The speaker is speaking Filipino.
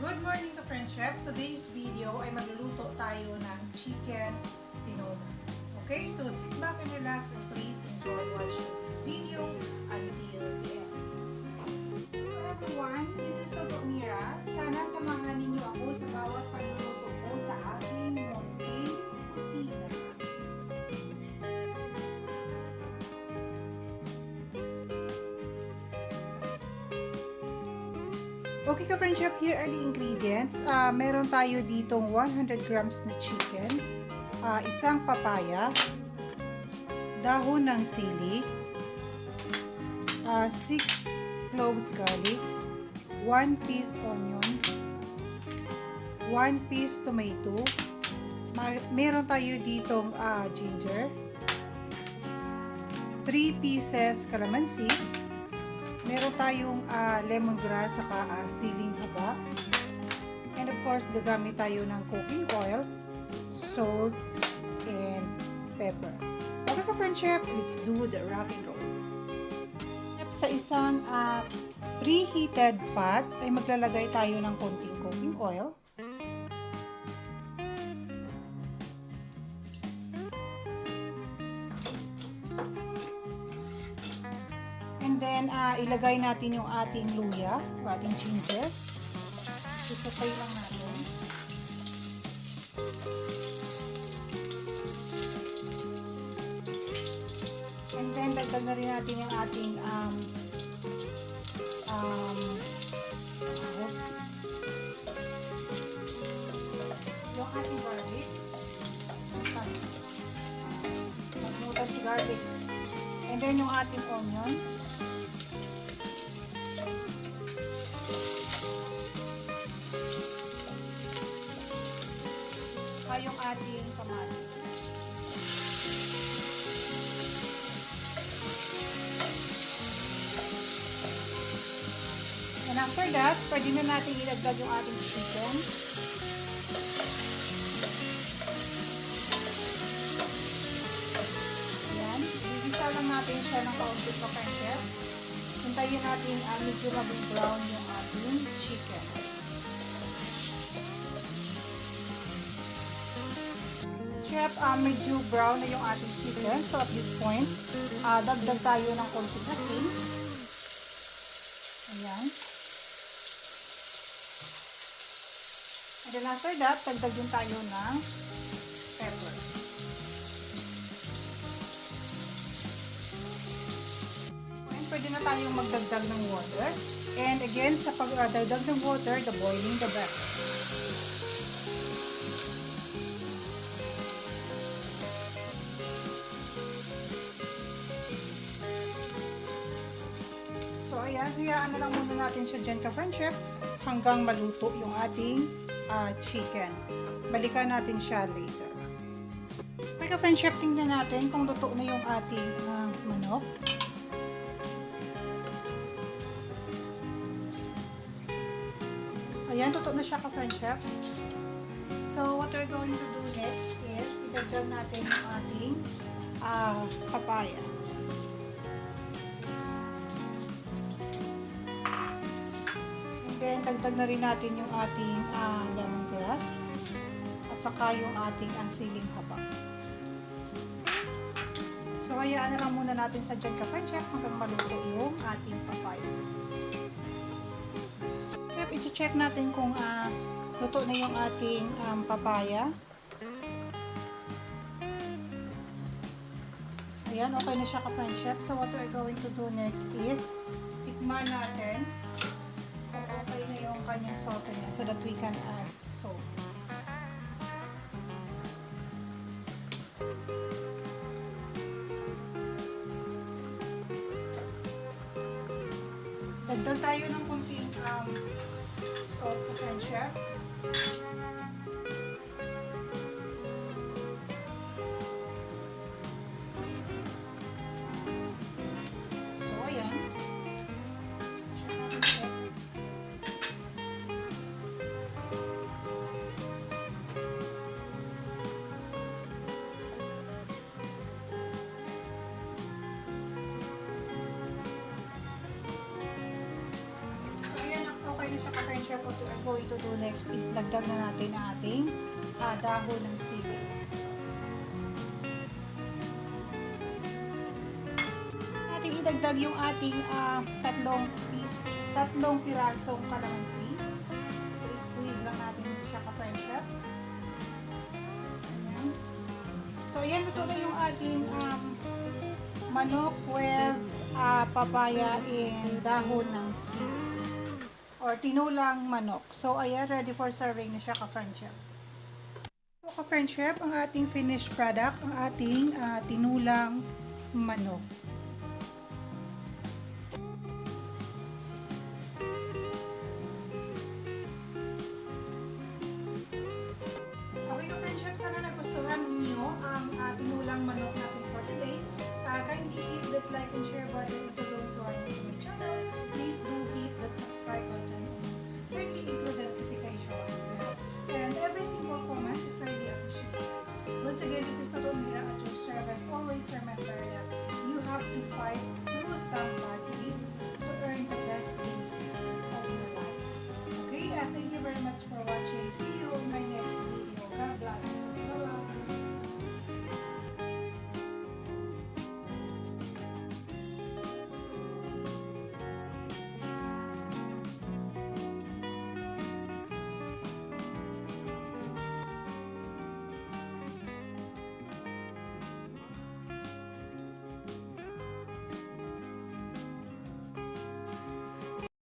Good morning ka-friend chef! Today's video ay magluluto tayo ng chicken tinola. Okay, so sit back and relax and please enjoy watching this video until the end. Hello everyone, this is Toto Mira. Sana samahan ninyo ako sa bawat pagluluto ko sa aking munting kusina. Okay ka-friend chef, here are the ingredients. Meron tayo ditong 100 grams na chicken, isang papaya, dahon ng sili, 6 cloves garlic, 1 piece onion, 1 piece tomato, meron tayo ditong ginger, 3 pieces calamansi, meron tayong lemongrass saka siling haba. And of course, gagamit tayo ng cooking oil, salt, and pepper. Okay ka friend chef, let's do the rock and roll. Sa isang preheated pot ay maglalagay tayo ng konting cooking oil. And then, ilagay natin yung ating luya, o ating ginger. Susukay lang natin. And then, dagdag na rin natin yung ating yung ating garlic. Magmutan si garlic. And then, yung ating onion. Yung ating kamatis. And after that, pwede na natin ilagdag yung ating chicken. Ayan. Igisa lang natin siya ng kaunti pa friend. Hintayin natin medyo maging brown yung ating chicken. Chef, medyo brown na yung ating chicken. So at this point, dagdag tayo ng konting asin. Ayan. And then after that, dagdag din tayo ng pepper. And pwede na tayong magdagdag ng water. And again, sa pagdagdag ng water, the boiling the best. So, ayan, hayaan na lang muna natin siya dyan ka-friend chef hanggang maluto yung ating chicken. Balikan natin siya later. Okay ka-friend chef, tingnan natin kung luto na yung ating manok. Ayan, luto na siya ka-friend chef. So, what we're going to do next is idagdag natin yung ating papaya. Then, dagdag na rin natin yung ating lemongrass at saka yung ating siling haba. So, hayaan na lang muna natin sa dyan ka-friend chef hanggang maluto yung ating papaya. Chef, i-check natin kung luto na yung ating papaya. Ayan, okay na siya ka-friend chef. So, what we're going to do next is tikman natin okay na yung kanyang salt niya so that we can add salt. Dagdag tayo ng konting salt to friend chef. So, ayan. okay na siya ka-friend ka-friendship, what we're going to do next is dagdag na natin ang ating dahon ng siling. Ating idagdag yung ating tatlong pirasong calamansi. So, squeeze lang natin siya ka-friendship. Ayan. So, ayan, ito na yung ating manok with papaya and dahon ng siling or tinolang manok. So, ayan, ready for serving na siya ka-friendship. So, ka-friendship, ang ating finished product, ang ating tinolang manok. Okay ka-friendship, sana nagustuhan niyo ang tinolang manok natin for today. Kindly hit that like and share button to those who are new to my channel. Please do hit that subscribe button. Kindly include the notification bell. And every single comment is highly appreciated. Once again, this is Toto Mira at your service. Always remember that you have to fight through some bad days to earn the best days of your life. Okay, thank you very much for watching. See you in my next video. God bless.